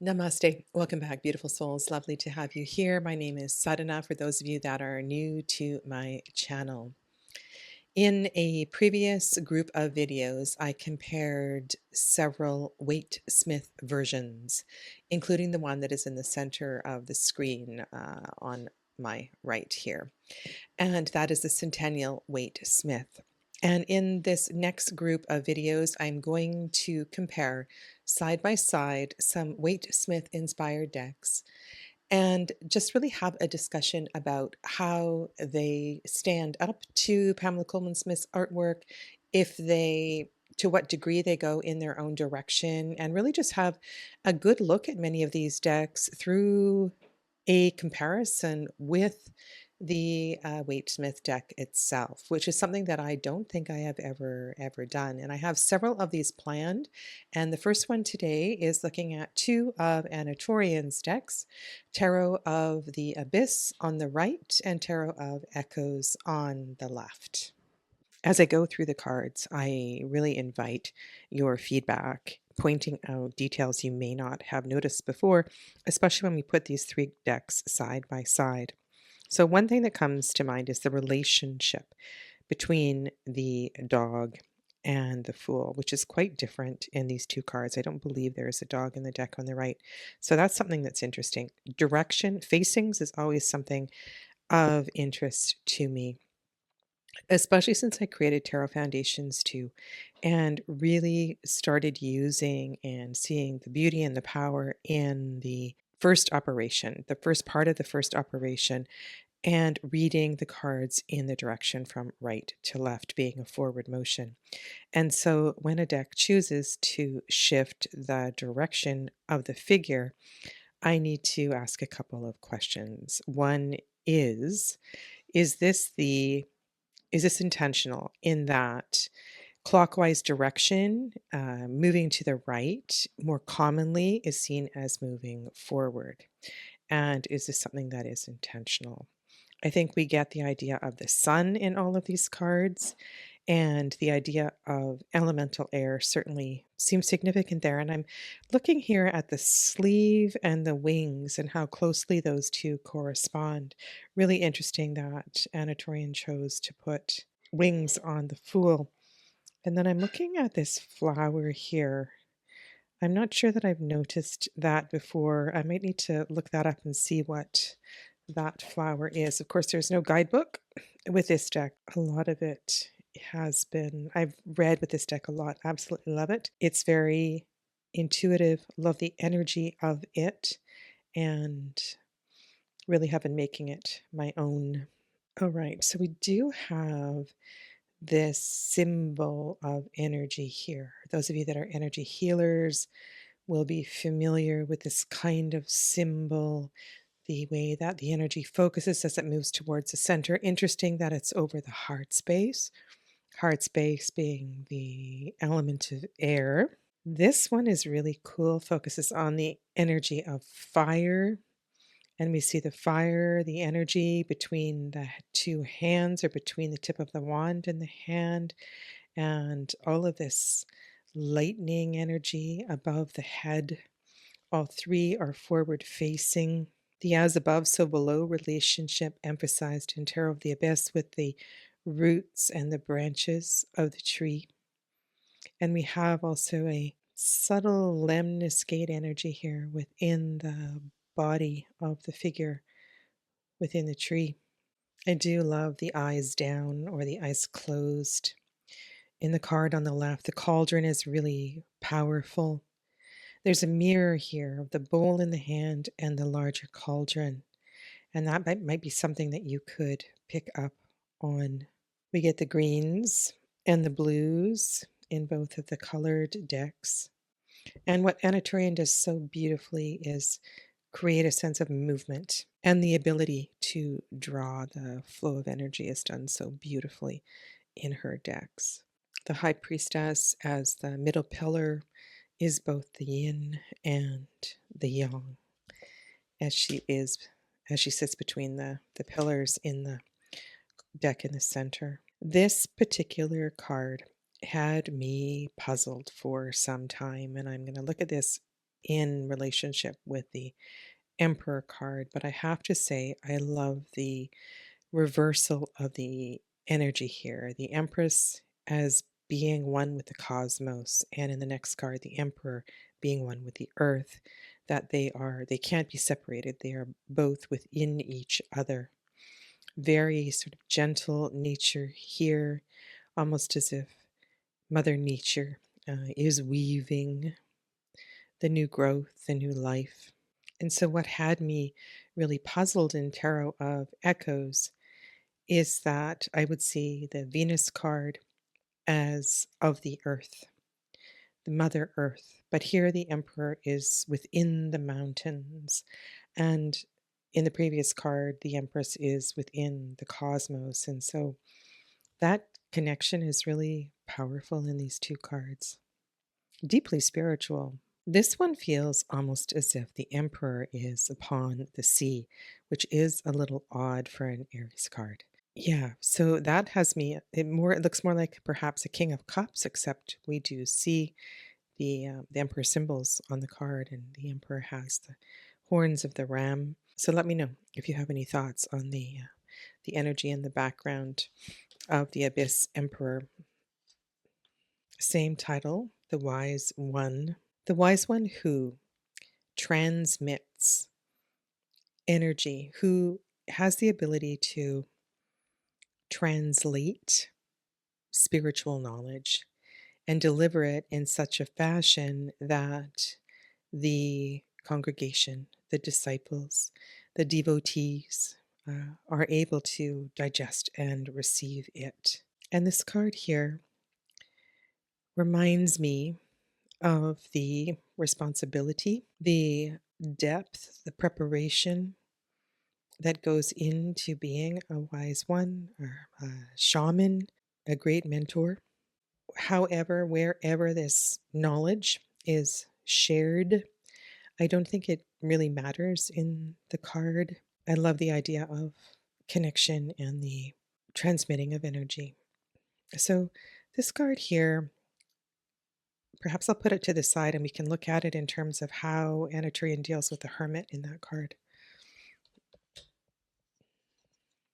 Namaste. Welcome back, beautiful souls. Lovely to have you here. My name is Sadhana for those of you that are new to my channel. In a previous group of videos, I compared several Waite-Smith versions, including the one that is in the center of the screen on my right here. And that is the Centennial Waite-Smith. And in this next group of videos, I'm going to compare side by side some Waite-Smith inspired decks and just really have a discussion about how they stand up to Pamela Colman Smith's artwork, if they, to what degree they go in their own direction, and really just have a good look at many of these decks through a comparison with the Waite-Smith deck itself, which is something that I don't think I have ever done. And I have several of these planned. And the first one today is looking at two of Ana Tourian's decks, Tarot of the Abyss on the right and Tarot of Echoes on the left. As I go through the cards, I really invite your feedback, pointing out details you may not have noticed before, especially when we put these three decks side by side. So one thing that comes to mind is the relationship between the dog and the Fool, which is quite different in these two cards. I don't believe there is a dog in the deck on the right. So that's something that's interesting. Direction, facings is always something of interest to me, especially since I created Tarot Foundations too, and really started using and seeing the beauty and the power in the first operation, the first part of the first operation, and reading the cards in the direction from right to left, being a forward motion. And so when a deck chooses to shift the direction of the figure, I need to ask a couple of questions. One is this the is this intentional in that clockwise direction, moving to the right, more commonly is seen as moving forward? And is this something that is intentional? I think we get the idea of the sun in all of these cards, and the idea of elemental air certainly seems significant there. And I'm looking here at the sleeve and the wings and how closely those two correspond. Really interesting that Ana Tourian chose to put wings on the Fool. And then I'm looking at this flower here. I'm not sure that I've noticed that before. I might need to look that up and see what that flower is. Of course, there's no guidebook with this deck. A lot of it I've read with this deck a lot. Absolutely love it. It's very intuitive. Love the energy of it, and really have been making it my own. All right, so we do have this symbol of energy here. Those of you that are energy healers will be familiar with this kind of symbol, the way that the energy focuses as it moves towards the center. Interesting that it's over the heart space being the element of air. This one is really cool, focuses on the energy of fire. And we see the fire, the energy between the two hands, or between the tip of the wand and the hand, and all of this lightning energy above the head. All three are forward facing. The as above, so below relationship emphasized in Tarot of the Abyss with the roots and the branches of the tree. And we have also a subtle lemniscate energy here within the body of the figure within the tree. I do love the eyes down or the eyes closed. In the card on the left, the cauldron is really powerful. There's a mirror here of the bowl in the hand and the larger cauldron, and that might be something that you could pick up on. We get the greens and the blues in both of the colored decks. And what Ana Tourian does so beautifully is create a sense of movement, and the ability to draw the flow of energy is done so beautifully in her decks. The High Priestess as the middle pillar is both the yin and the yang, as she sits between the pillars in the deck in the center. This particular card had me puzzled for some time, and I'm going to look at this in relationship with the Emperor card, but I have to say I love the reversal of the energy here. The Empress as being one with the cosmos, and in the next card, the Emperor being one with the earth, that they can't be separated. They are both within each other. Very sort of gentle nature here, almost as if Mother Nature is weaving the new growth, the new life. And so, what had me really puzzled in Tarot of Echoes is that I would see the Venus card as of the earth, the Mother Earth. But here the Emperor is within the mountains. And in the previous card, the Empress is within the cosmos. And so that connection is really powerful in these two cards. Deeply spiritual. This one feels almost as if the Emperor is upon the sea, which is a little odd for an Aries card. Yeah, so that has me. It looks more like perhaps a King of Cups, except we do see the Emperor symbols on the card, and the Emperor has the horns of the ram. So let me know if you have any thoughts on the energy in the background of the Abyss Emperor. Same title, the Wise One. The Wise One who transmits energy, who has the ability to translate spiritual knowledge and deliver it in such a fashion that the congregation, the disciples, the devotees are able to digest and receive it. And this card here reminds me of the responsibility, the depth, the preparation that goes into being a wise one or a shaman, a great mentor. However, wherever this knowledge is shared, I don't think it really matters in the card. I love the idea of connection and the transmitting of energy. So, this card here, perhaps I'll put it to the side and we can look at it in terms of how Ana Tourian deals with the Hermit in that card.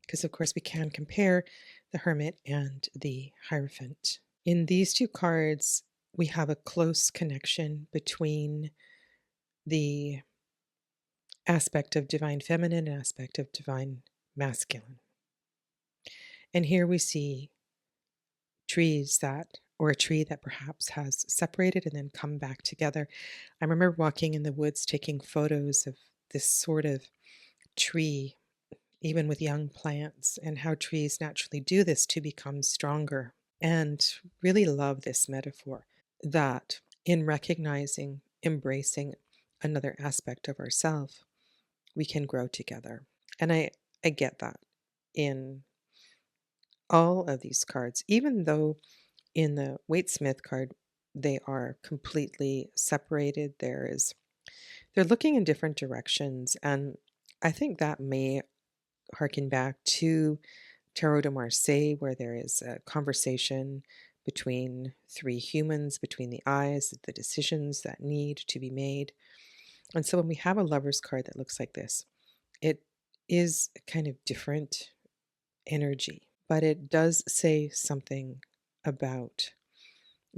Because, of course, we can compare the Hermit and the Hierophant. In these two cards, we have a close connection between the aspect of divine feminine and aspect of divine masculine. And here we see trees or a tree that perhaps has separated and then come back together. I remember walking in the woods taking photos of this sort of tree, even with young plants, and how trees naturally do this to become stronger. And really love this metaphor that in recognizing, embracing another aspect of ourselves, we can grow together. And I get that in all of these cards, even though in the Waite-Smith card, they are completely separated. They're looking in different directions. And I think that may harken back to Tarot de Marseille, where there is a conversation between three humans, between the eyes, the decisions that need to be made. And so when we have a lover's card that looks like this, it is a kind of different energy, but it does say something about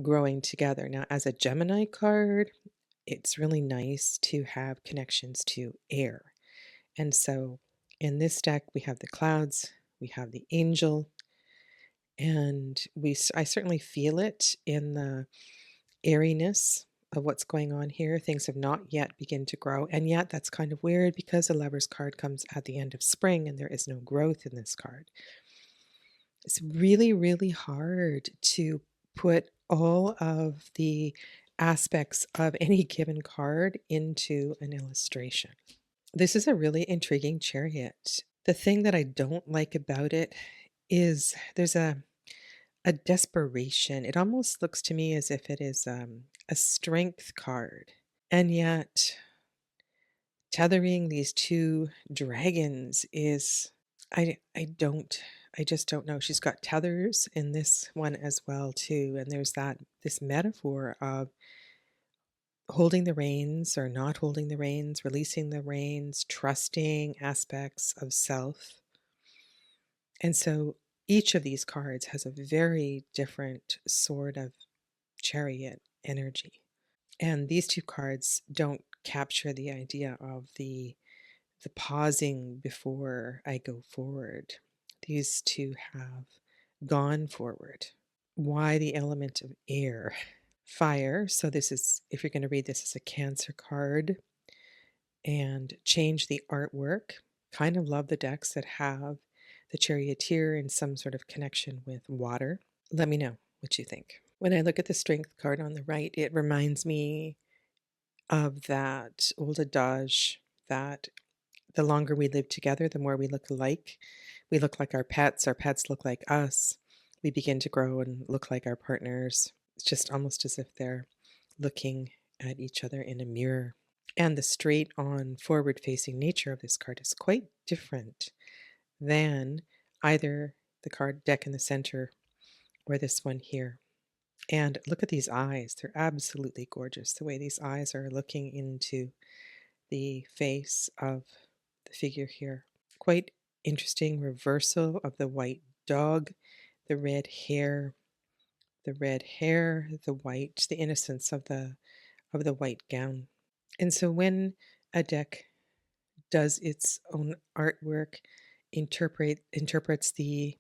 growing together. Now, as a Gemini card, it's really nice to have connections to air. And so in this deck, we have the clouds, we have the angel, and I certainly feel it in the airiness of what's going on here. Things have not yet begun to grow, and yet that's kind of weird because the Lover's card comes at the end of spring and there is no growth in this card. It's really, really hard to put all of the aspects of any given card into an illustration. This is a really intriguing chariot. The thing that I don't like about it is there's a desperation. It almost looks to me as if it is a strength card. And yet, tethering these two dragons is, I just don't know. She's got tethers in this one as well, too. And there's this metaphor of holding the reins or not holding the reins, releasing the reins, trusting aspects of self. And so each of these cards has a very different sort of chariot energy. And these two cards don't capture the idea of the pausing before I go forward. These two have gone forward. Why the element of air? Fire. So this is, if you're going to read this as a Cancer card and change the artwork, kind of love the decks that have the charioteer in some sort of connection with water. Let me know what you think. When I look at the Strength card on the right, it reminds me of that old adage that the longer we live together, the more we look alike. We look like our pets look like us. We begin to grow and look like our partners. It's just almost as if they're looking at each other in a mirror. And the straight on forward facing nature of this card is quite different than either the card deck in the center or this one here. And look at these eyes. They're absolutely gorgeous. The way these eyes are looking into the face of the figure here. Quite interesting reversal of the white dog, the red hair, the white, the innocence of the white gown. And so when a deck does its own artwork, interprets the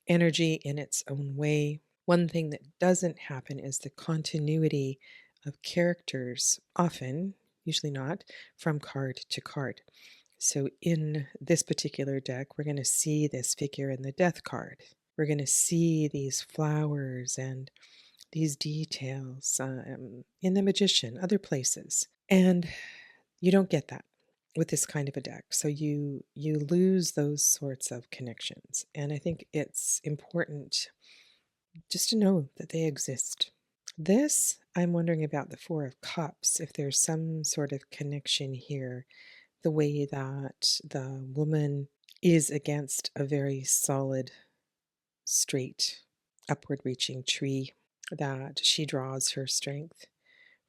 energy in its own way, one thing that doesn't happen is the continuity of characters, often, usually not, from card to card. So in this particular deck, we're going to see this figure in the Death card. We're going to see these flowers and these details in the Magician, other places. And you don't get that with this kind of a deck. So you lose those sorts of connections. And I think it's important just to know that they exist. This, I'm wondering about the Four of Cups, if there's some sort of connection here, the way that the woman is against a very solid, straight, upward reaching tree, that she draws her strength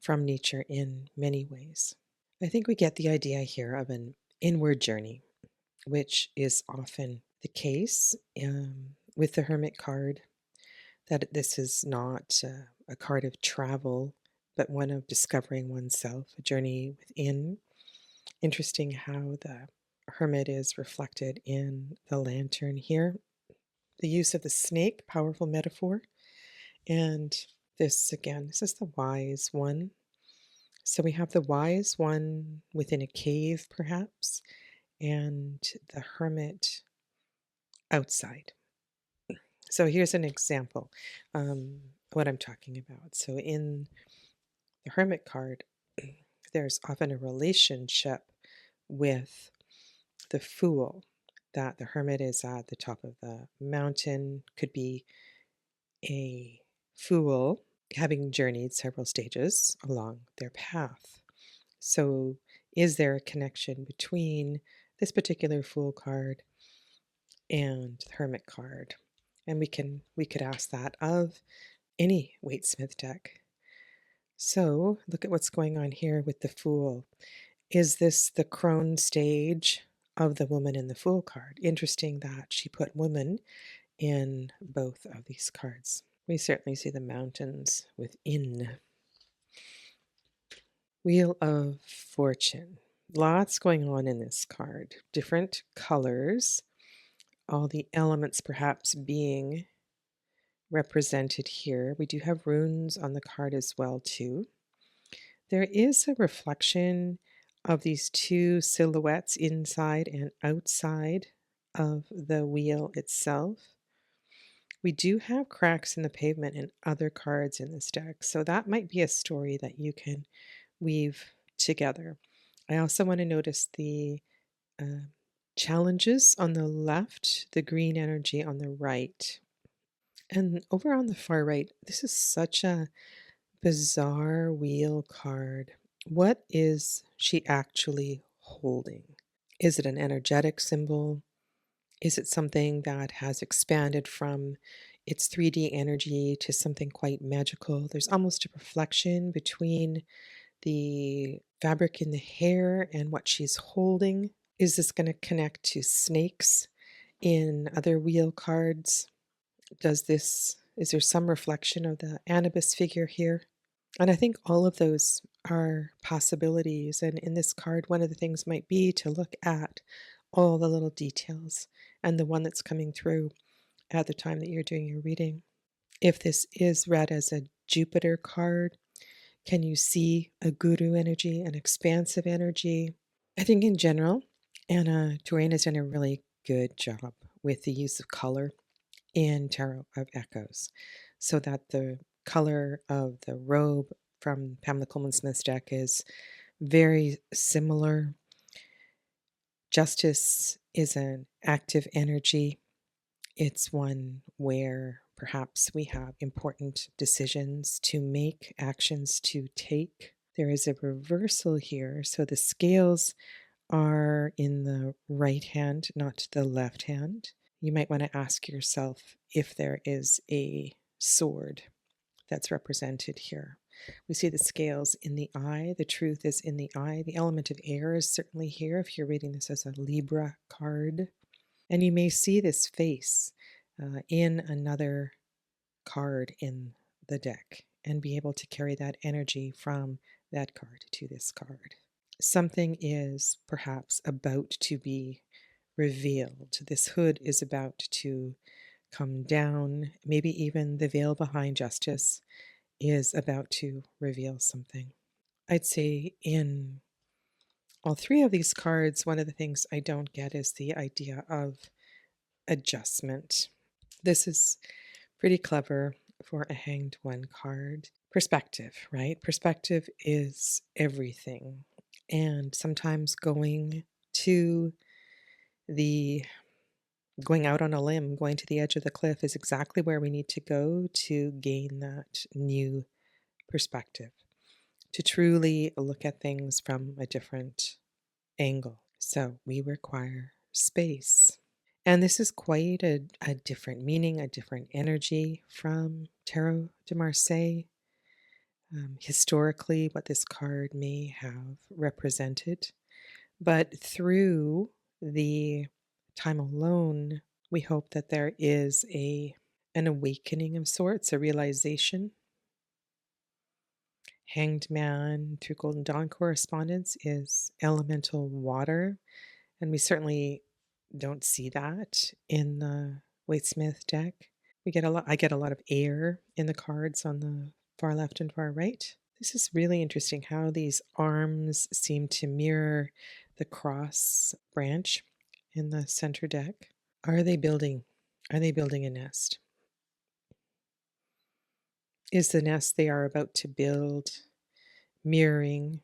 from nature in many ways. I think we get the idea here of an inward journey, which is often the case with the Hermit card, that this is not a card of travel, but one of discovering oneself, a journey within. Interesting how the Hermit is reflected in the lantern here. The use of the snake, powerful metaphor. And this again, this is the wise one. So we have the wise one within a cave, perhaps, and the hermit outside. So here's an example, what I'm talking about. So in the hermit card, there's often a relationship with the fool, that the hermit is at the top of the mountain, could be a fool having journeyed several stages along their path. So is there a connection between this particular fool card and the hermit card? And we could ask that of any Waite-Smith deck. So look at what's going on here with the fool. Is this the crone stage of the woman in the fool card? Interesting that she put woman in both of these cards. We certainly see the mountains within. Wheel of Fortune. Lots going on in this card. Different colors. All the elements perhaps being represented here. We do have runes on the card as well too. There is a reflection of these two silhouettes inside and outside of the wheel itself. We do have cracks in the pavement and other cards in this deck, so that might be a story that you can weave together. I also want to notice the challenges on the left, the green energy on the right. And over on the far right, this is such a bizarre wheel card. What is she actually holding? Is it an energetic symbol? Is it something that has expanded from its 3D energy to something quite magical? There's almost a reflection between the fabric in the hair and what she's holding. Is this going to connect to snakes in other wheel cards? Is there some reflection of the Anubis figure here? And I think all of those are possibilities. And in this card, one of the things might be to look at all the little details and the one that's coming through at the time that you're doing your reading. If this is read as a Jupiter card, can you see a guru energy, an expansive energy? I think in general, Ana Tourian has done a really good job with the use of color in Tarot of Echoes, so that the color of the robe from Pamela Colman Smith's deck is very similar. Justice is an active energy. It's one where perhaps we have important decisions to make, actions to take. There is a reversal here, so the scales are in the right hand, not the left hand. You might want to ask yourself if there is a sword that's represented here. We see the scales in the eye. The truth is in the eye. The element of air is certainly here if you're reading this as a Libra card. And you may see this face in another card in the deck and be able to carry that energy from that card to this card. Something is perhaps about to be revealed. This hood is about to come down. Maybe even the veil behind justice is about to reveal something. I'd say in all three of these cards, one of the things I don't get is the idea of adjustment. This is pretty clever for a Hanged One card. Perspective, right? Perspective is everything. And sometimes going out on a limb, going to the edge of the cliff is exactly where we need to go to gain that new perspective, to truly look at things from a different angle. So we require space. And this is quite a different meaning, a different energy from Tarot de Marseille. Historically, what this card may have represented. But through the time alone, we hope that there is an awakening of sorts, a realization. Hanged Man through Golden Dawn correspondence is elemental water, and we certainly don't see that in the Waite-Smith deck. I get a lot of air in the cards on the far left and far right. This is really interesting how these arms seem to mirror the cross branch in the center deck. Are they building a nest? Is the nest they are about to build mirroring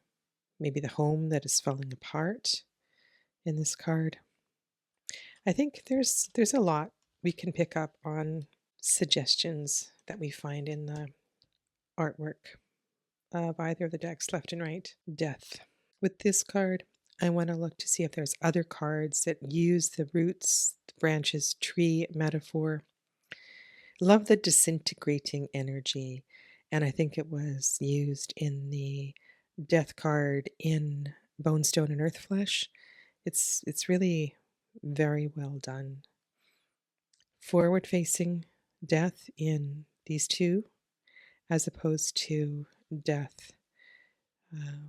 maybe the home that is falling apart in this card? I think there's a lot we can pick up on suggestions that we find in the artwork of either of the decks, left and right. Death. With this card, I want to look to see if there's other cards that use the roots, the branches, tree metaphor. Love the disintegrating energy, and I think it was used in the death card in Bone, Stone, and Earth Flesh. It's really very well done. Forward-facing death in these two, as opposed to death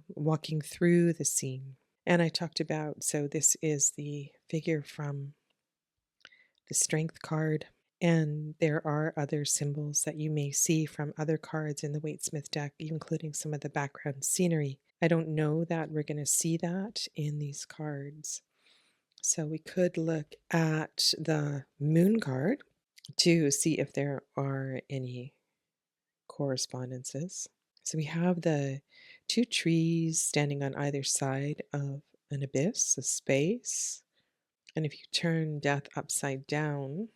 walking through the scene. And I talked about, so this is the figure from the Strength card, and there are other symbols that you may see from other cards in the Waite-Smith deck, including some of the background scenery. I don't know that we're going to see that in these cards. So we could look at the Moon card to see if there are any correspondences. So we have the two trees standing on either side of an abyss, a space. And if you turn death upside down,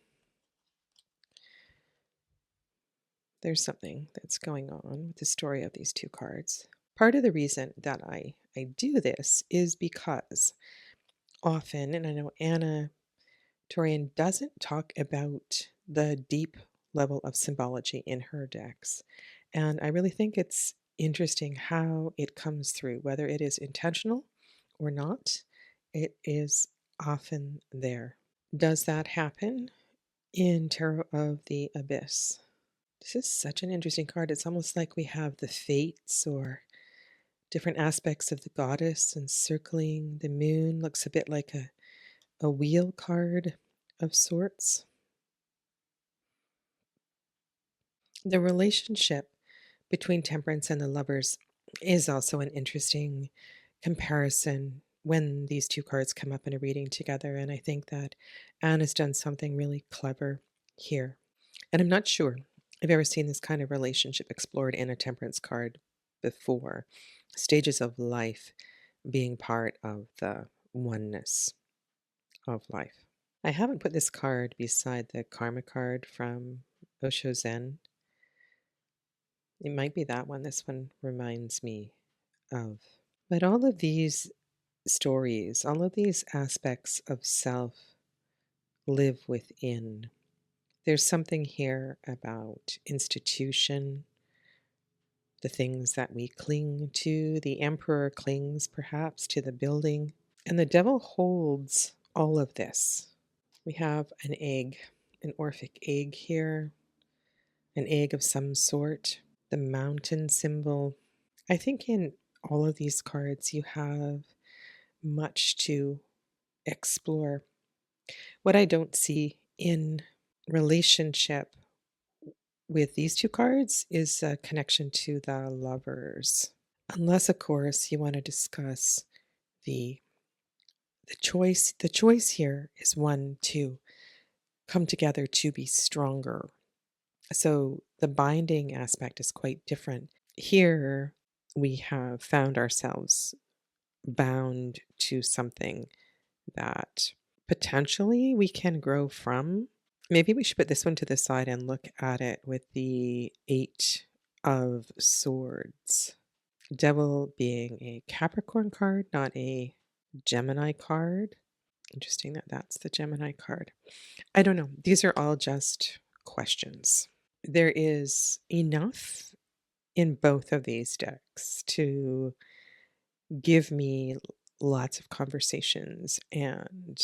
there's something that's going on with the story of these two cards. Part of the reason that I do this is because often, and I know Ana Tourian doesn't talk about the deep level of symbology in her decks. And I really think it's interesting how it comes through, whether it is intentional or not, it is often there. Does that happen in Tarot of the Abyss? This is such an interesting card. It's almost like we have the fates or different aspects of the goddess encircling the moon. Looks a bit like a wheel card of sorts. The relationship between Temperance and the Lovers is also an interesting comparison when these two cards come up in a reading together. And I think that Anna's done something really clever here. And I'm not sure I've ever seen this kind of relationship explored in a Temperance card before. Stages of life being part of the oneness of life. I haven't put this card beside the Karma card from Osho Zen. It might be that one. This one reminds me of. But all of these stories, all of these aspects of self live within. There's something here about institution, the things that we cling to. The emperor clings perhaps to the building, and the devil holds all of this. We have an egg, an Orphic egg here, an egg of some sort, the mountain symbol. I think in all of these cards you have much to explore. What I don't see in relationship with these two cards is a connection to the Lovers. Unless, of course, you want to discuss the choice. The choice here is one to come together to be stronger. So the binding aspect is quite different. Here we have found ourselves bound to something that potentially we can grow from. Maybe we should put this one to the side and look at it with the Eight of Swords. Devil being a Capricorn card, not a Gemini card. Interesting that that's the Gemini card. I don't know. These are all just questions. There is enough in both of these decks to give me lots of conversations and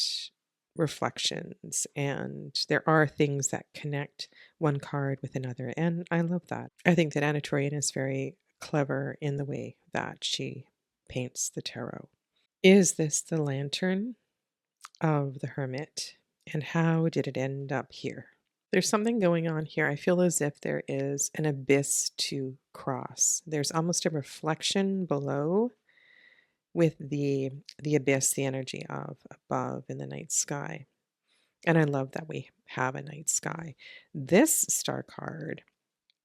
reflections, and there are things that connect one card with another, and I love that. I think that Ana Tourian is very clever in the way that she paints the tarot. Is this the lantern of the Hermit, and how did it end up here? There's something going on here. I feel as if there is an abyss to cross. There's almost a reflection below with the abyss, the energy of above in the night sky. And I love that we have a night sky. This star card,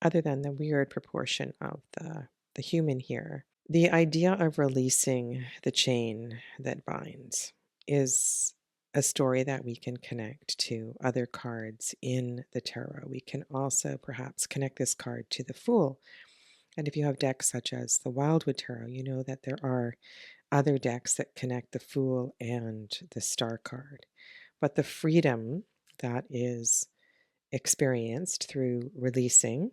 other than the weird proportion of the human here, the idea of releasing the chain that binds is a story that we can connect to other cards in the tarot. We can also perhaps connect this card to the Fool. And if you have decks such as the Wildwood Tarot, you know that there are other decks that connect the Fool and the Star card. But the freedom that is experienced through releasing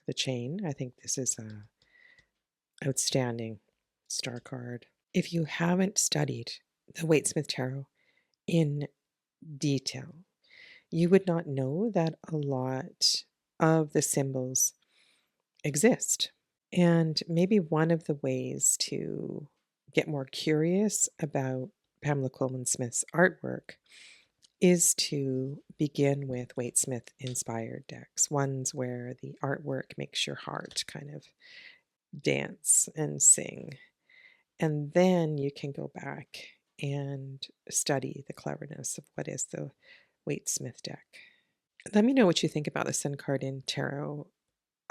the chain, I think this is a outstanding Star card. If you haven't studied the Waite-Smith Tarot in detail, you would not know that a lot of the symbols exist. And maybe one of the ways to get more curious about Pamela Colman Smith's artwork is to begin with Waite-Smith inspired decks, ones where the artwork makes your heart kind of dance and sing. And then you can go back and study the cleverness of what is the Waite-Smith deck. Let me know what you think about the Sun card in Tarot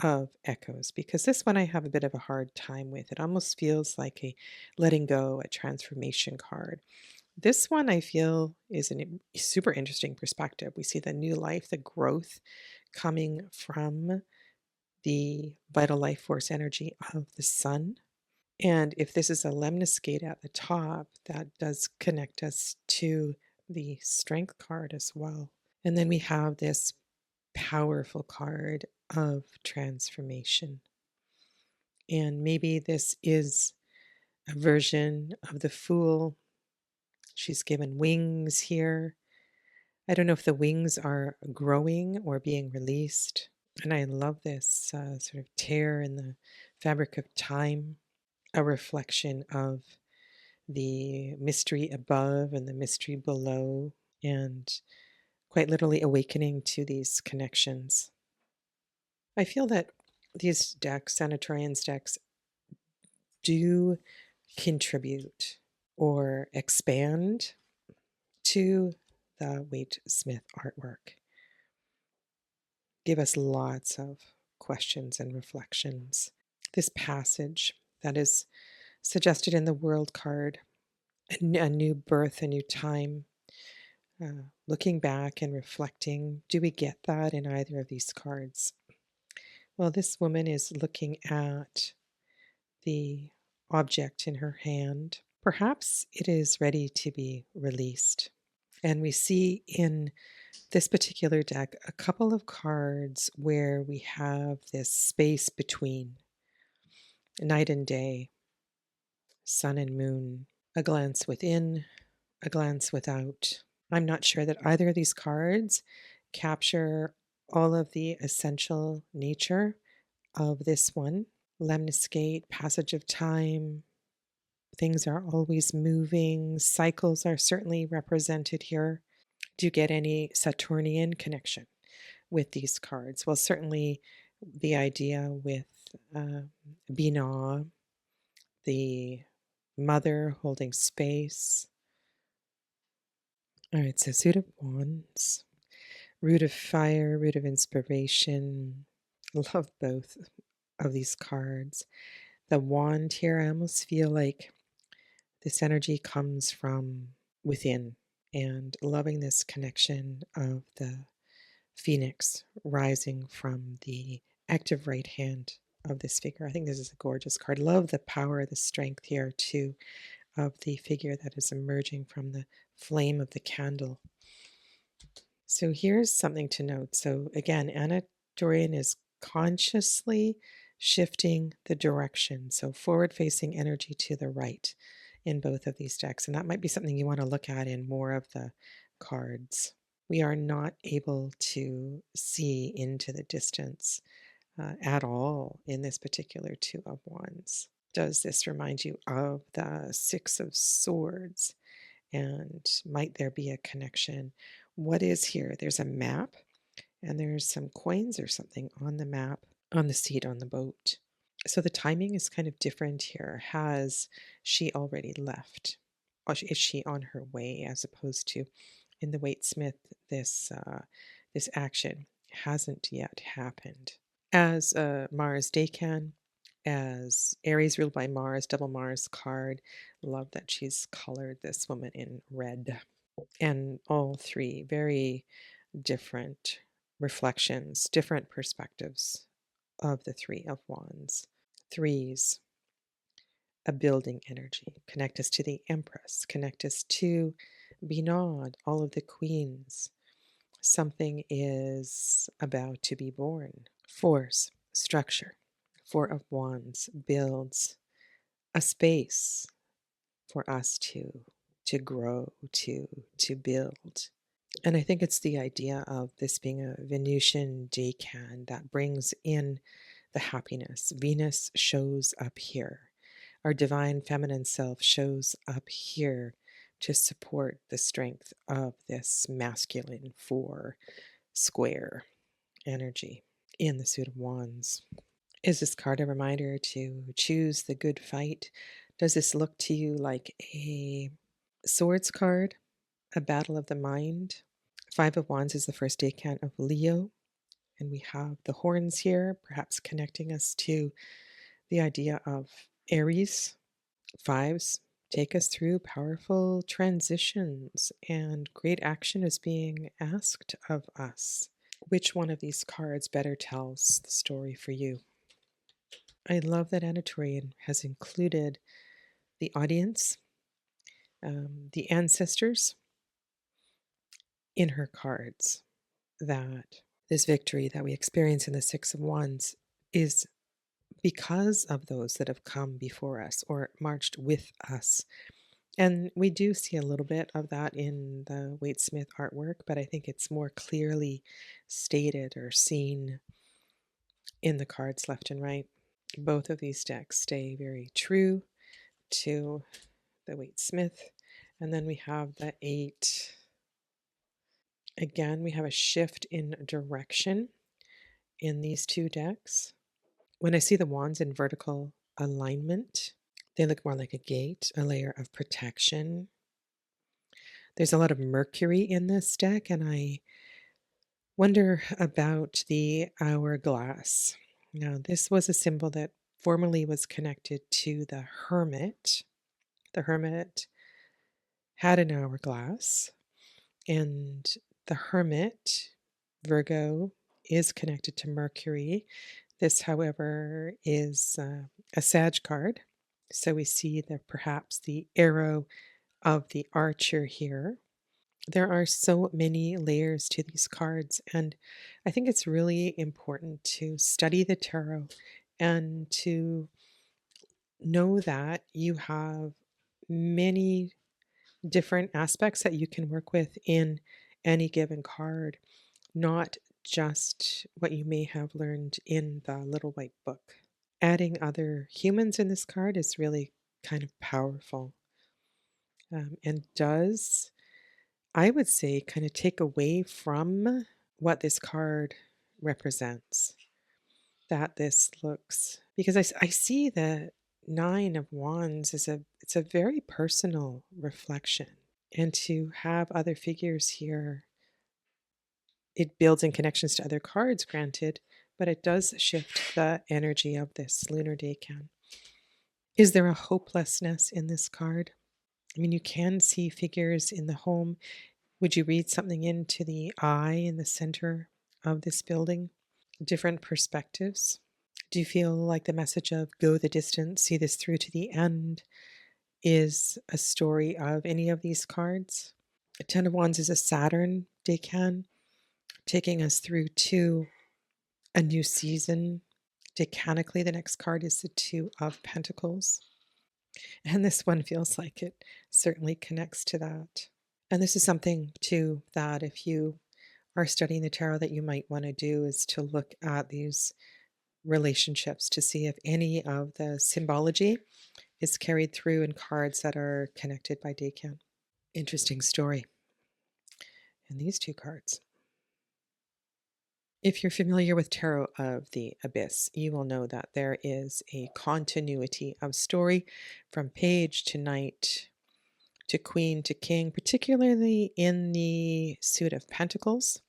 of Echoes, because this one I have a bit of a hard time with. It almost feels like a letting go, a transformation card. This one I feel is a super interesting perspective. We see the new life, the growth coming from the vital life force energy of the sun. And if this is a lemniscate at the top, that does connect us to the strength card as well. And then we have this powerful card of transformation. And maybe this is a version of the Fool. She's given wings here. I don't know if the wings are growing or being released. And I love this sort of tear in the fabric of time, a reflection of the mystery above and the mystery below, and quite literally awakening to these connections. I feel that these decks, Ana Tourian's decks, do contribute or expand to the Waite-Smith artwork. Give us lots of questions and reflections. This passage that is suggested in the World card, a new birth, a new time, looking back and reflecting. Do we get that in either of these cards? Well, this woman is looking at the object in her hand. Perhaps it is ready to be released. And we see in this particular deck a couple of cards where we have this space between night and day, sun and moon, a glance within, a glance without. I'm not sure that either of these cards capture all of the essential nature of this one. Lemniscate, passage of time, things are always moving, cycles are certainly represented here. Do you get any Saturnian connection with these cards? Well, certainly the idea with Binah, the mother holding space. All right, so Suit of Wands, Root of Fire, Root of Inspiration. Love both of these cards. The wand here, I almost feel like this energy comes from within, and loving this connection of the phoenix rising from the active right hand of this figure. I think this is a gorgeous card. Love the power, the strength here too of the figure that is emerging from the flame of the candle. So here's something to note. So again, Ana Tourian is consciously shifting the direction. So forward facing energy to the right in both of these decks. And that might be something you want to look at in more of the cards. We are not able to see into the distance at all in this particular Two of Wands. Does this remind you of the Six of Swords? And might there be a connection? What is here? There's a map, and there's some coins or something on the map, on the seat on the boat. So the timing is kind of different here. Has she already left? Or is she on her way, as opposed to in the Waite-Smith, this action hasn't yet happened. As a Mars Decan, as Aries ruled by Mars, double Mars card, love that she's colored this woman in red. And all three very different reflections, different perspectives of the Three of Wands. Threes, a building energy. Connect us to the Empress, connect us to Binah, all of the queens. Something is about to be born. Fours, structure. Four of Wands builds a space for us to grow, to build. And I think it's the idea of this being a Venusian decan that brings in the happiness. Venus shows up here. Our divine feminine self shows up here to support the strength of this masculine four square energy in the Suit of Wands. Is this card a reminder to choose the good fight? Does this look to you like a swords card, a battle of the mind? Five of Wands is the first decan of Leo, and we have the horns here, perhaps connecting us to the idea of Aries. Fives take us through powerful transitions, and great action is being asked of us. Which one of these cards better tells the story for you? I love that Ana Tourian has included the audience, the ancestors in her cards, that this victory that we experience in the Six of Wands is because of those that have come before us or marched with us. And we do see a little bit of that in the Waite-Smith artwork, but I think it's more clearly stated or seen in the cards left and right. Both of these decks stay very true to the Waite-Smith. And then we have the 8. Again, we have a shift in direction in these two decks. When I see the wands in vertical alignment, they look more like a gate, a layer of protection. There's a lot of Mercury in this deck, and I wonder about the hourglass. Now, this was a symbol that formerly was connected to the hermit. The hermit had an hourglass, and the hermit, Virgo, is connected to Mercury. This, however, is a Sag card. So we see that perhaps the arrow of the archer here. There are so many layers to these cards, and I think it's really important to study the tarot and to know that you have many different aspects that you can work with in any given card, not just what you may have learned in the little white book. Adding other humans in this card is really kind of powerful, and does, I would say, kind of take away from what this card represents. That this looks, because I see the 9 of Wands as it's a very personal reflection, and to have other figures here, it builds in connections to other cards, granted, but it does shift the energy of this lunar decan. Is there a hopelessness in this card? I mean, you can see figures in the home. Would you read something into the eye in the center of this building? Different perspectives. Do you feel like the message of go the distance, see this through to the end is a story of any of these cards? A 10 of Wands is a Saturn decan, taking us through to a new season. Decanically, the next card is the 2 of Pentacles. And this one feels like it certainly connects to that. And this is something, too, that if you are studying the tarot, that you might want to do is to look at these relationships to see if any of the symbology is carried through in cards that are connected by decan. Interesting story in these two cards. If you're familiar with Tarot of the Abyss, you will know that there is a continuity of story from page to knight to queen to king, particularly in the suit of Pentacles.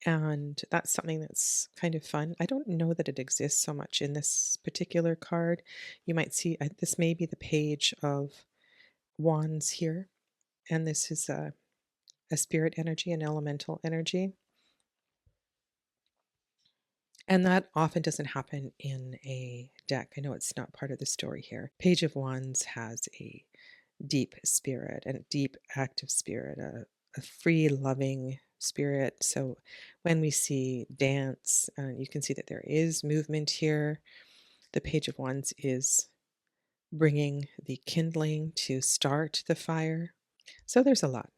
And that's something that's kind of fun. I don't know that it exists so much in this particular card. You might see this may be the page of Wands here, and this is a spirit energy, an elemental energy. And that often doesn't happen in a deck. I know it's not part of the story here. Page of Wands has a deep spirit and a deep active spirit, a free loving spirit. So when we see dance, you can see that there is movement here. The Page of Wands is bringing the kindling to start the fire. So there's a lot,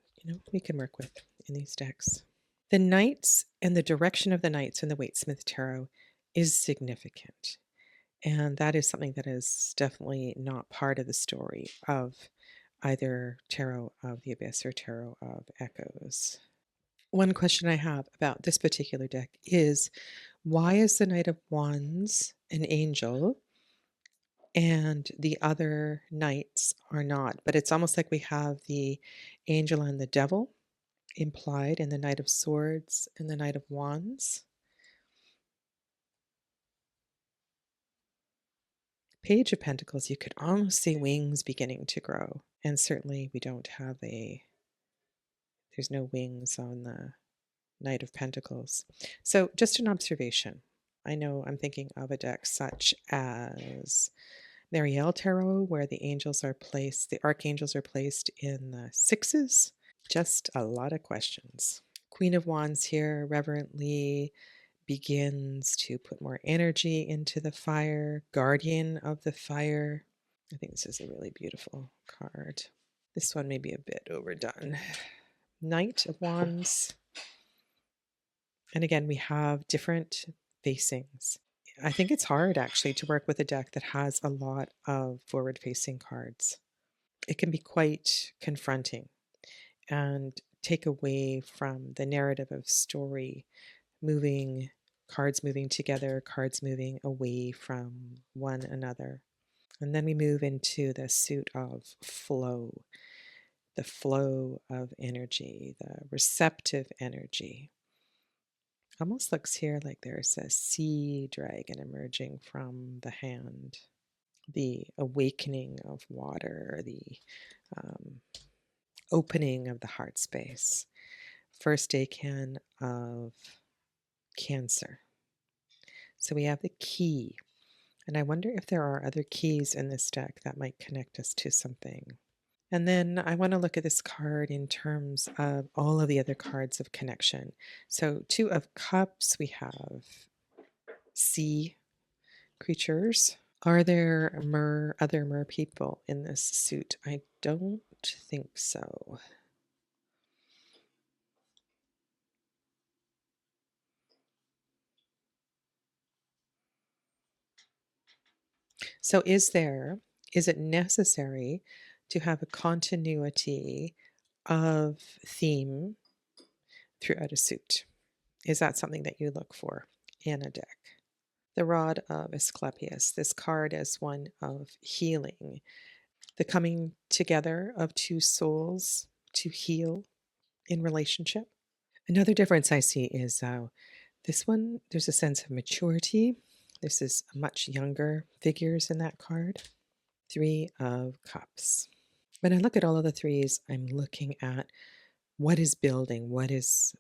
we can work with in these decks. The knights and the direction of the knights in the Waite-Smith Tarot is significant. And that is something that is definitely not part of the story of either Tarot of the Abyss or Tarot of Echoes. One question I have about this particular deck is, why is the Knight of Wands an angel and the other knights are not? But it's almost like we have the angel and the devil implied in the Knight of Swords and the Knight of Wands. Page of Pentacles, you could almost see wings beginning to grow. And certainly we don't have there's no wings on the Knight of Pentacles. So just an observation. I know I'm thinking of a deck such as Marielle Tarot, where the angels are placed, the archangels are placed in the sixes. Just a lot of questions. Queen of Wands here, reverently begins to put more energy into the fire, guardian of the fire. I think this is a really beautiful card. This one may be a bit overdone. Knight of Wands. And again, we have different facings. I think it's hard actually to work with a deck that has a lot of forward facing cards. It can be quite confronting and take away from the narrative of story, cards moving together, cards moving away from one another. And then we move into the suit of flow, the flow of energy, the receptive energy. Almost looks here like there's a sea dragon emerging from the hand, the awakening of water, the opening of the heart space. First decan of Cancer. So we have the key. And I wonder if there are other keys in this deck that might connect us to something. And then I want to look at this card in terms of all of the other cards of connection. So 2 of Cups, we have sea creatures. Are there other mer people in this suit? I don't think so. So is it necessary to have a continuity of theme throughout a suit? Is that something that you look for in a deck? The Rod of Asclepius, this card is one of healing, the coming together of 2 souls to heal in relationship. Another difference I see is this one, there's a sense of maturity. This is much younger figures in that card. 3 of Cups. When I look at all of the threes, I'm looking at what is building, what is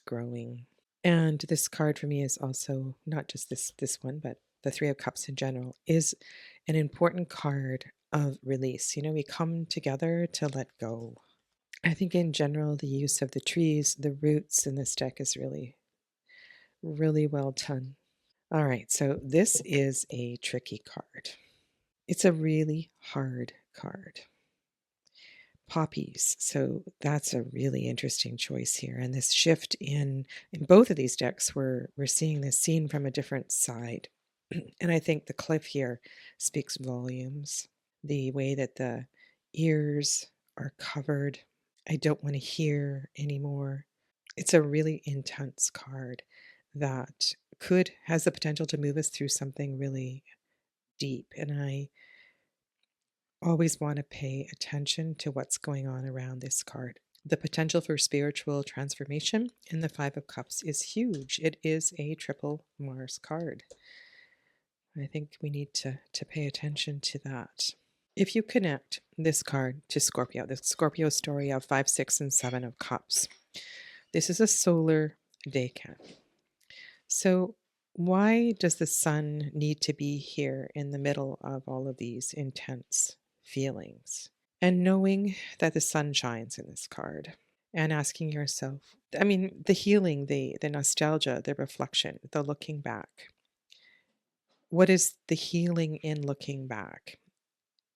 growing. And this card for me is also not just this one, but the 3 of Cups in general is an important card of release. We come together to let go. I think in general, the use of the trees, the roots in this deck is really, really well done. All right, so this is a tricky card. It's a really hard card. Poppies. So that's a really interesting choice here. And this shift in both of these decks, we're seeing this scene from a different side. And I think the cliff here speaks volumes. The way that the ears are covered. I don't want to hear anymore. It's a really intense card that has the potential to move us through something really deep. And I always want to pay attention to what's going on around this card. The potential for spiritual transformation in the 5 of Cups is huge. It is a triple Mars card. I think we need to pay attention to that. If you connect this card to Scorpio, the Scorpio story of 5, 6, and 7 of Cups, this is a solar decan. So why does the sun need to be here in the middle of all of these intense feelings? And knowing that the sun shines in this card and asking yourself, the healing, the nostalgia, the reflection, the looking back. What is the healing in looking back?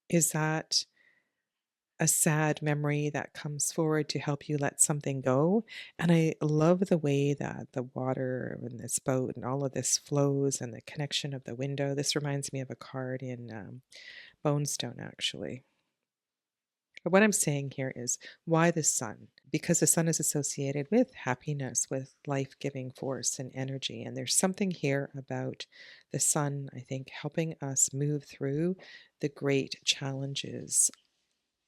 Is that a sad memory that comes forward to help you let something go? And I love the way that the water and this boat and all of this flows and the connection of the window. This reminds me of a card in Bonestone, actually. But what I'm saying here is, why the sun? Because the sun is associated with happiness, with life-giving force and energy. And there's something here about the sun, I think, helping us move through the great challenges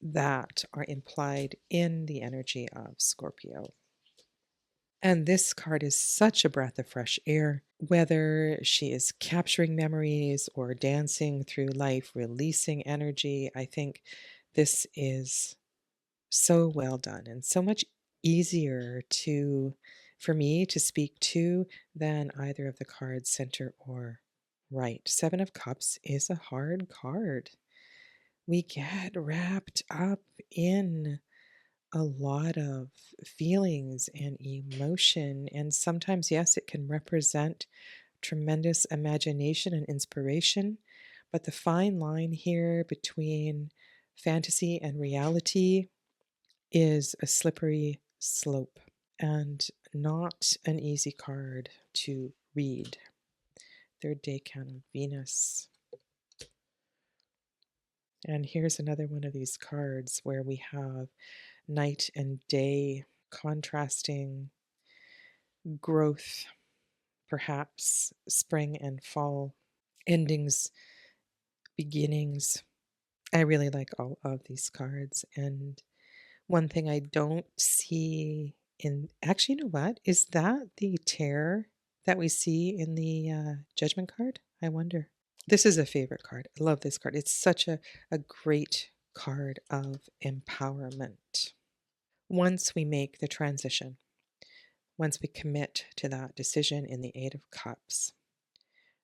that are implied in the energy of Scorpio. And this card is such a breath of fresh air. Whether she is capturing memories or dancing through life, releasing energy, I think this is so well done and so much easier for me to speak to than either of the cards, center or right. 7 of Cups is a hard card. We get wrapped up in a lot of feelings and emotion. And sometimes, yes, it can represent tremendous imagination and inspiration. But the fine line here between fantasy and reality is a slippery slope and not an easy card to read. Third decan of Venus. And here's another one of these cards where we have night and day contrasting growth, perhaps spring and fall, endings, beginnings. I really like all of these cards. And one thing I don't see in, actually, you know what? Is that the tear that we see in the judgment card? I wonder. This is a favorite card. I love this card. It's such a great card of empowerment. Once we make the transition, once we commit to that decision in the Eight of Cups,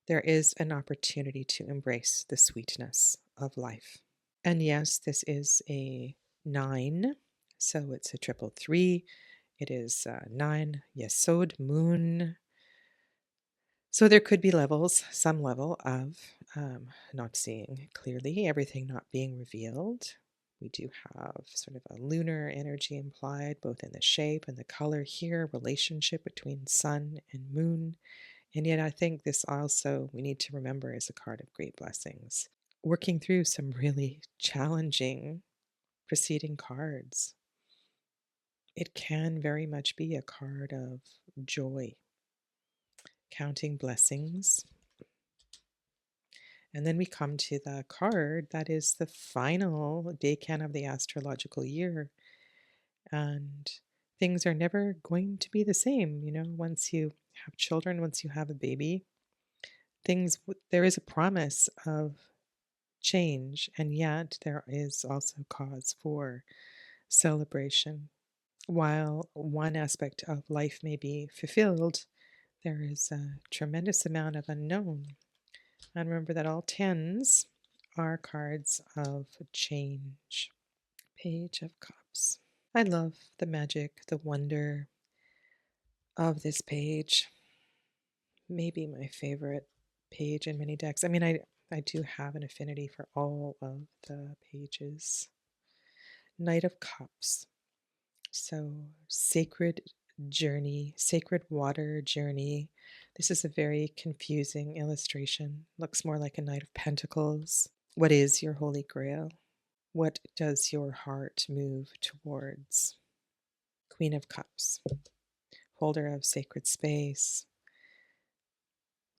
there is an opportunity to embrace the sweetness of life. And yes, this is a 9, so it's a triple 3. It is 9 Yesod moon. So there could be levels, some level of not seeing clearly, everything not being revealed. We do have sort of a lunar energy implied, both in the shape and the color here, relationship between sun and moon. And yet I think this also, we need to remember, is a card of great blessings. Working through some really challenging preceding cards. It can very much be a card of joy, counting blessings. And then we come to the card that is the final decan of the astrological year. And things are never going to be the same. You know, once you have children, once you have a baby, there is a promise of change. And yet there is also cause for celebration. While one aspect of life may be fulfilled, there is a tremendous amount of unknown. And remember that all tens are cards of change. Page of Cups. I love the magic, the wonder of this page. Maybe my favorite page in many decks. I mean, I do have an affinity for all of the pages. Knight of Cups. So, sacred journey, sacred water journey. This is a very confusing illustration. Looks more like a Knight of Pentacles. What is your Holy Grail? What does your heart move towards? Queen of Cups, holder of sacred space,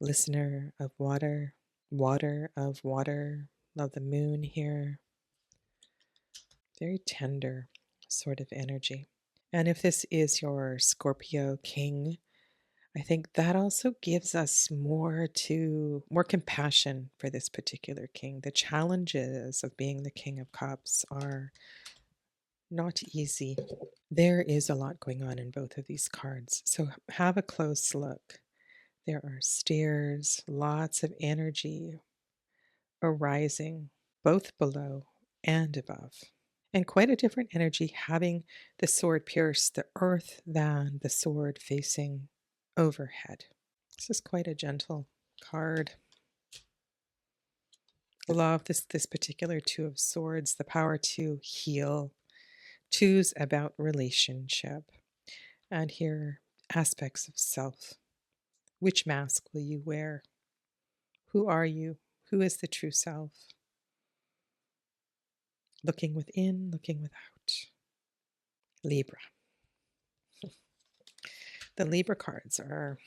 listener of water, water of water. Love the moon here. Very tender sort of energy. And if this is your Scorpio king, I think that also gives us more compassion for this particular king. The challenges of being the King of Cups are not easy. There is a lot going on in both of these cards, so have a close look. There are stairs, lots of energy arising, both below and above. And quite a different energy having the sword pierce the earth than the sword facing overhead. This is quite a gentle card. Love this particular Two of Swords, the power to heal. Two's about relationship. And here, aspects of self. Which mask will you wear? Who are you? Who is the true self? Looking within, looking without. Libra. The Libra cards are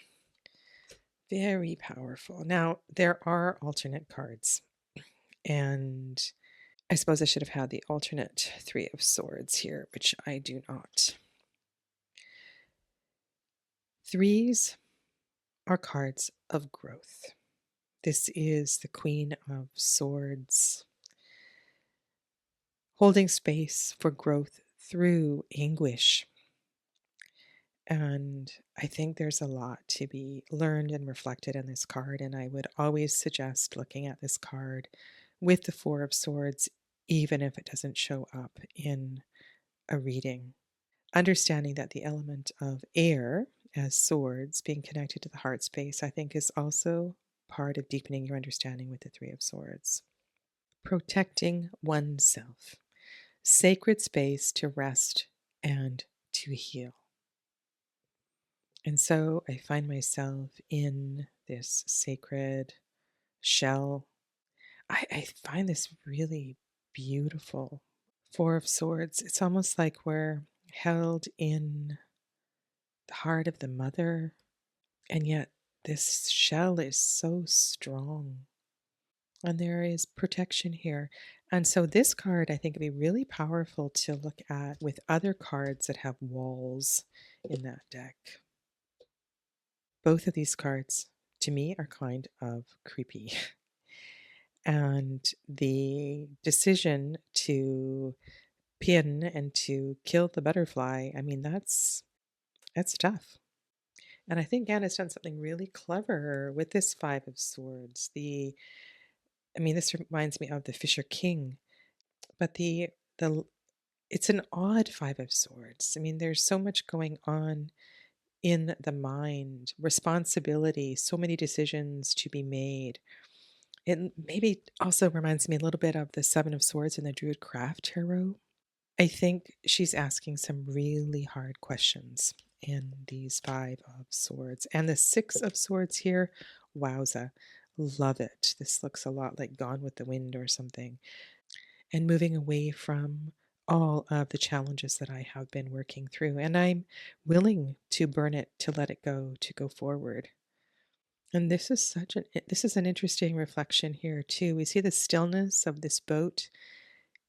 very powerful. Now, there are alternate cards, and I suppose I should have had the alternate Three of Swords here, which I do not. Threes are cards of growth. This is the Queen of Swords, holding space for growth through anguish. And I think there's a lot to be learned and reflected in this card. And I would always suggest looking at this card with the Four of Swords, even if it doesn't show up in a reading. Understanding that the element of air as swords being connected to the heart space, I think, is also part of deepening your understanding with the Three of Swords. Protecting oneself, sacred space to rest and to heal. And so I find myself in this sacred shell. I find this really beautiful. Four of Swords. It's almost like we're held in the heart of the mother, and yet this shell is so strong. And there is protection here. And so this card, I think, would be really powerful to look at with other cards that have walls in that deck. Both of these cards, to me, are kind of creepy. And the decision to pin and to kill the butterfly, I mean, that's tough. And I think Anna's done something really clever with this Five of Swords. This reminds me of the Fisher King, but the it's an odd Five of Swords. I mean, there's so much going on in the mind, responsibility, so many decisions to be made. It maybe also reminds me a little bit of the Seven of Swords in the Druid Craft Tarot. I think she's asking some really hard questions in these Five of Swords. And the Six of Swords here, wowza, love it. This looks a lot like Gone with the Wind or something. And moving away from all of the challenges that I have been working through. And I'm willing to burn it, to let it go, to go forward. And this is an interesting reflection here too. We see the stillness of this boat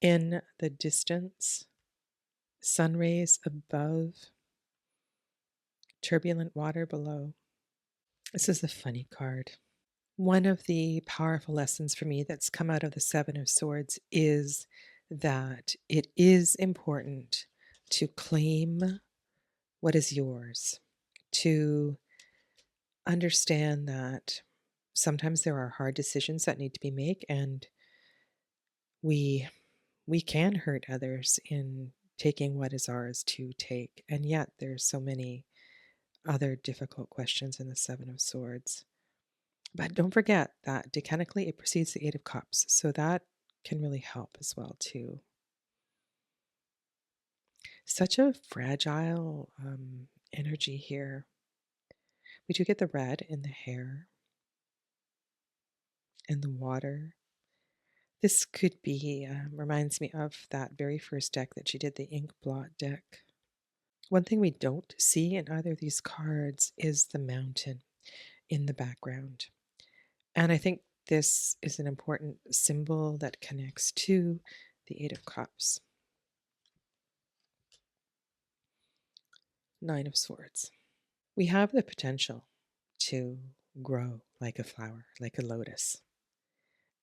in the distance, sun rays above, turbulent water below. This is a funny card. One of the powerful lessons for me that's come out of the Seven of Swords is that it is important to claim what is yours, to understand that sometimes there are hard decisions that need to be made, and we can hurt others in taking what is ours to take. And yet there's so many other difficult questions in the Seven of Swords. But don't forget that decanically it precedes the Eight of Cups, so that can really help as well too. Such a fragile energy here. We do get the red in the hair and the water. This could be, reminds me of that very first deck that she did, the ink blot deck. One thing we don't see in either of these cards is the mountain in the background. And I think this is an important symbol that connects to the Eight of Cups. Nine of Swords. We have the potential to grow like a flower, like a lotus,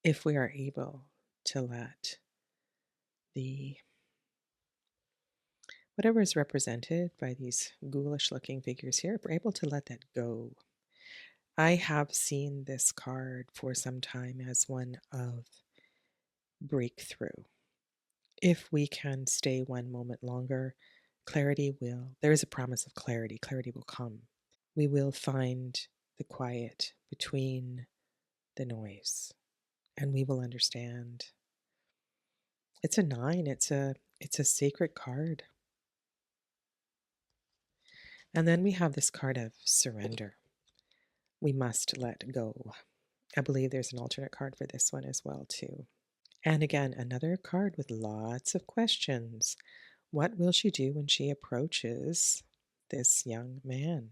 if we are able to let the whatever is represented by these ghoulish looking figures here, if we're able to let that go. I have seen this card for some time as one of breakthrough. If we can stay one moment longer, there is a promise of clarity. Clarity will come. We will find the quiet between the noise, and we will understand. It's a 9. It's a sacred card. And then we have this card of surrender. We must let go. I believe there's an alternate card for this one as well too. And again, another card with lots of questions. What will she do when she approaches this young man?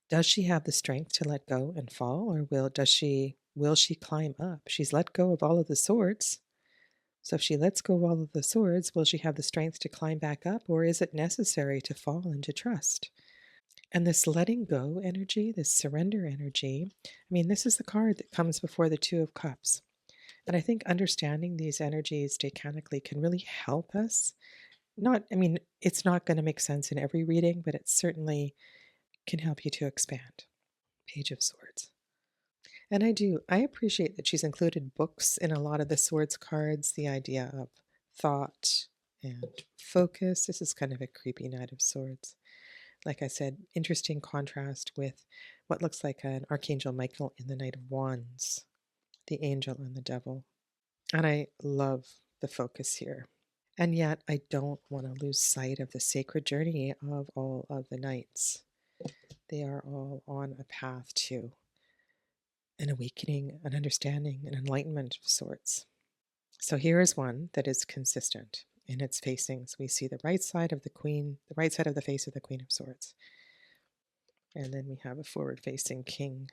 Does she have the strength to let go and fall, or will she climb up? She's let go of all of the swords. So if she lets go of all of the swords, will she have the strength to climb back up, or is it necessary to fall and to trust? And this letting go energy, this surrender energy, this is the card that comes before the Two of Cups. And I think understanding these energies decanically can really help us. It's not going to make sense in every reading, but it certainly can help you to expand. Page of Swords. And I appreciate that she's included books in a lot of the Swords cards, the idea of thought, And focus. This is kind of a creepy Knight of Swords. Like I said, interesting contrast with what looks like an Archangel Michael in the Knight of Wands, the angel and the devil. And I love the focus here. And yet, I don't want to lose sight of the sacred journey of all of the knights. They are all on a path to an awakening, an understanding, an enlightenment of sorts. So here is one that is consistent in its facings. We see the right side of the Queen, the right side of the face of the Queen of Swords. And then we have a forward-facing King.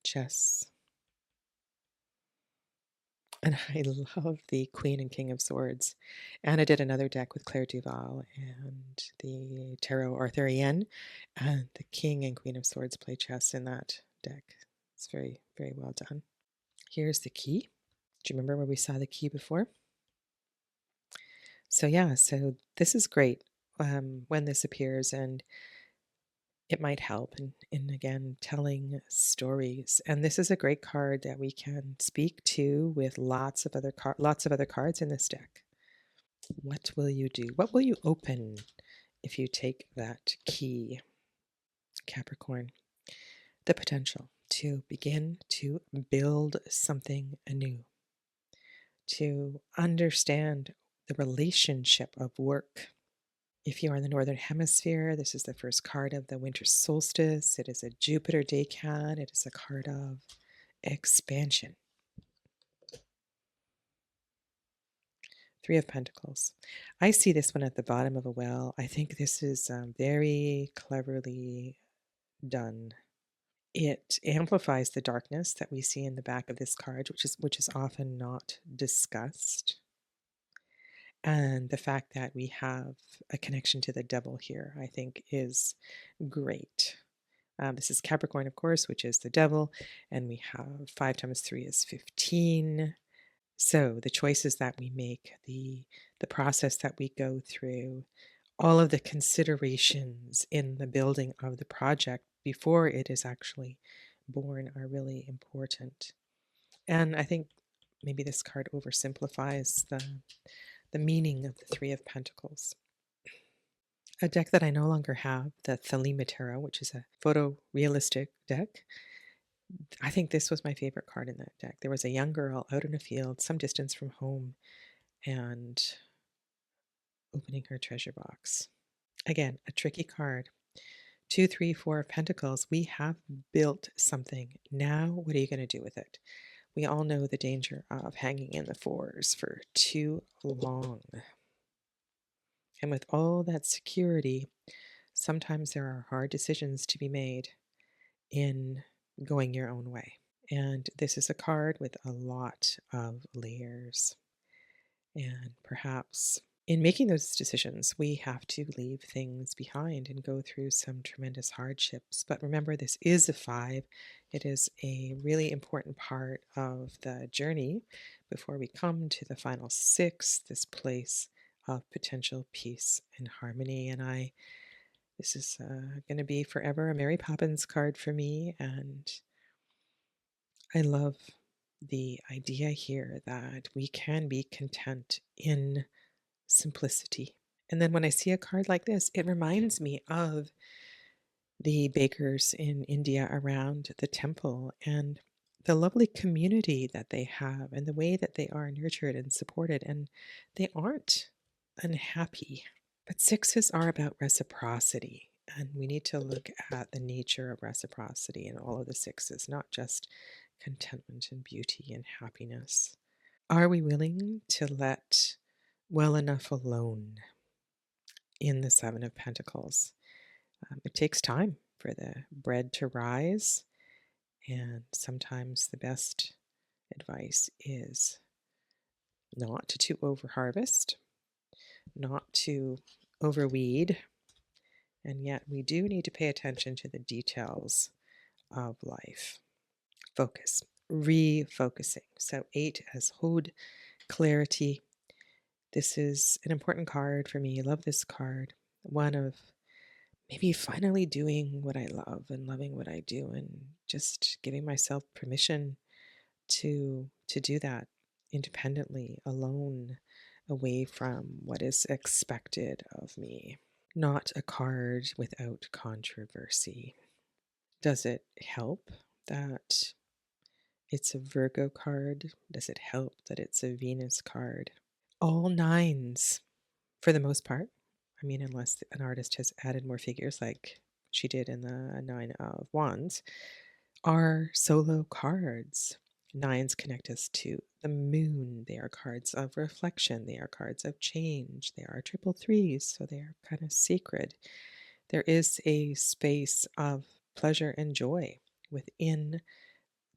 Chess. And I love the Queen and King of Swords. And I did another deck with Claire Duval and the Tarot Arthurian. And the King and Queen of Swords play chess in that deck. It's very, very well done. Here's the key. Do you remember where we saw the key before? So yeah, so this is great when this appears, and it might help in again telling stories. And this is a great card that we can speak to with lots of other cards in this deck. What will you do? What will you open if you take that key, Capricorn? The potential to begin to build something anew, to understand the relationship of work. If you are in the Northern Hemisphere, this is the first card of the winter solstice. It is a Jupiter decan. It is a card of expansion. Three of Pentacles. I see this one at the bottom of a well. I think this is very cleverly done. It amplifies the darkness that we see in the back of this card, which is often not discussed. And the fact that we have a connection to the devil here, I think, is great. This is Capricorn, of course, which is the devil, and we have 5 times 3 is 15. So the choices that we make, the process that we go through, all of the considerations in the building of the project before it is actually born are really important. And I think maybe this card oversimplifies the meaning of the Three of Pentacles. A deck that I no longer have, the Thelema Tarot, which is a photorealistic deck. I think this was my favorite card in that deck. There was a young girl out in a field some distance from home and opening her treasure box. Again, a tricky card. 2, 3, 4 of Pentacles. We have built something. Now, what are you going to do with it? We all know the danger of hanging in the fours for too long. And with all that security, sometimes there are hard decisions to be made in going your own way. And this is a card with a lot of layers. And perhaps in making those decisions, we have to leave things behind and go through some tremendous hardships. But remember, this is a 5. It is a really important part of the journey before we come to the final 6, this place of potential peace and harmony. And this is going to be forever a Mary Poppins card for me. And I love the idea here that we can be content in simplicity. And then when I see a card like this, it reminds me of the bakers in India around the temple and the lovely community that they have and the way that they are nurtured and supported. And they aren't unhappy. But 6s are about reciprocity. And we need to look at the nature of reciprocity in all of the 6s, not just contentment and beauty and happiness. Are we willing to let well enough alone in the 7 of Pentacles? It takes time for the bread to rise, and sometimes the best advice is not to overharvest, not to overweed, and yet we do need to pay attention to the details of life. Focus, refocusing. So 8 as Hod, clarity. This is an important card for me. I love this card. One of maybe finally doing what I love and loving what I do and just giving myself permission to do that independently, alone, away from what is expected of me. Not a card without controversy. Does it help that it's a Virgo card? Does it help that it's a Venus card? All nines, for the most part. I mean, unless an artist has added more figures like she did in the Nine of Wands, are solo cards. Nines connect us to the moon. They are cards of reflection. They are cards of change. They are triple threes, so they are kind of sacred. There is a space of pleasure and joy within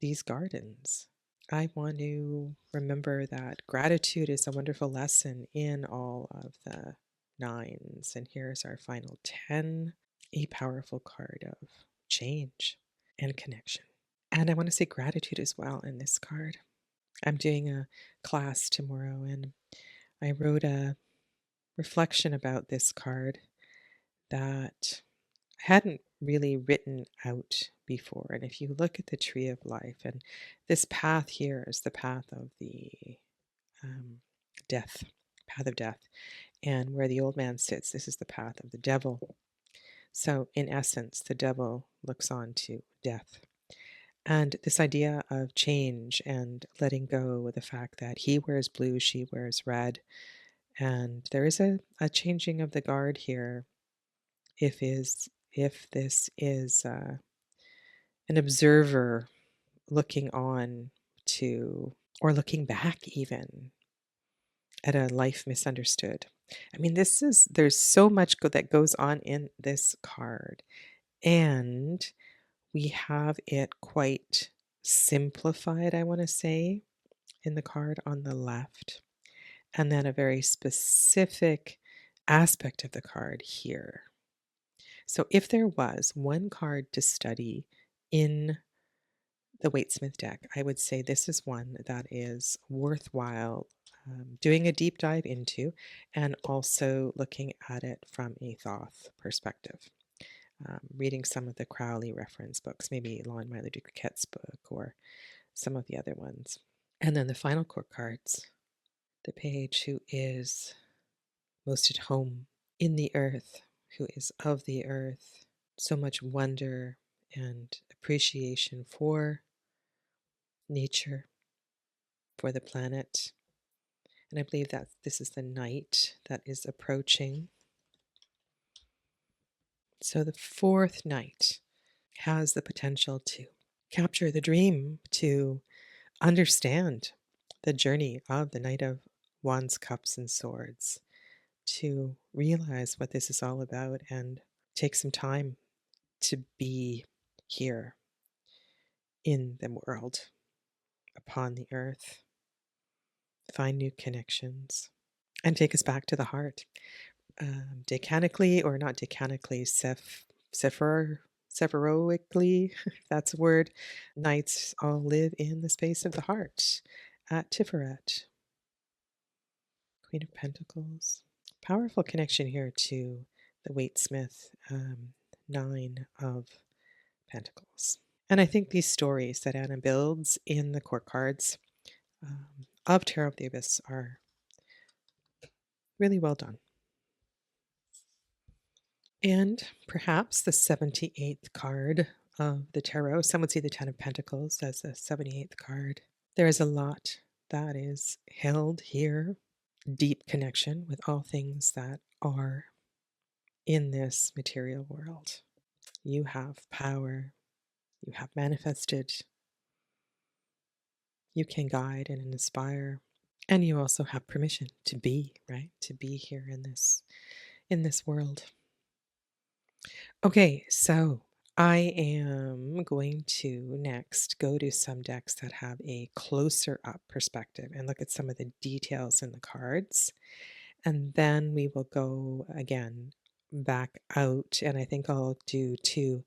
these gardens. I want to remember that gratitude is a wonderful lesson in all of the nines. And here's our final 10, a powerful card of change and connection. And I want to say gratitude as well in this card. I'm doing a class tomorrow, and I wrote a reflection about this card that I hadn't really written out before. And if you look at the tree of life, and this path here is the path of the death, path of death. And where the old man sits, this is the path of the devil. So, in essence, the devil looks on to death. And this idea of change and letting go of the fact that he wears blue, she wears red. And there is a changing of the guard here if this is an observer looking on to, or looking back even at a life misunderstood. I mean, there's so much that goes on in this card, and we have it quite simplified, I want to say, in the card on the left, and then a very specific aspect of the card here. So if there was one card to study in the Waite-Smith deck, I would say this is one that is worthwhile doing a deep dive into, and also looking at it from a Thoth perspective. Reading some of the Crowley reference books, maybe Lon Miley Duquette's book, or some of the other ones. And then the final court cards, the page who is most at home in the earth, who is of the earth. So much wonder and appreciation for nature, for the planet. And I believe that this is the night that is approaching. So the fourth night has the potential to capture the dream, to understand the journey of the Knight of Wands, Cups, and Swords, to realize what this is all about and take some time to be here in the world, upon the earth, find new connections, and take us back to the heart. Decanically, or not decanically, sephiroically, if that's a word, knights all live in the space of the heart at Tiferet. Queen of Pentacles. Powerful connection here to the Waite-Smith 9 of Pentacles. And I think these stories that Anna builds in the court cards of Tarot of the Abyss are really well done. And perhaps the 78th card of the tarot, some would see the 10 of Pentacles as the 78th card. There is a lot that is held here, deep connection with all things that are in this material world. You have power, you have manifested, you can guide and inspire, and you also have permission to be, right? To be here in this world. Okay, so I am going to next go to some decks that have a closer up perspective and look at some of the details in the cards. And then we will go again back out, and I think I'll do 2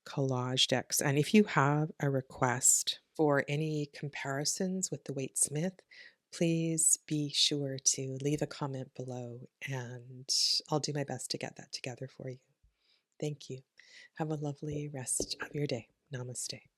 collage decks. And if you have a request for any comparisons with the Waite-Smith, please be sure to leave a comment below, and I'll do my best to get that together for you. Thank you. Have a lovely rest of your day. Namaste.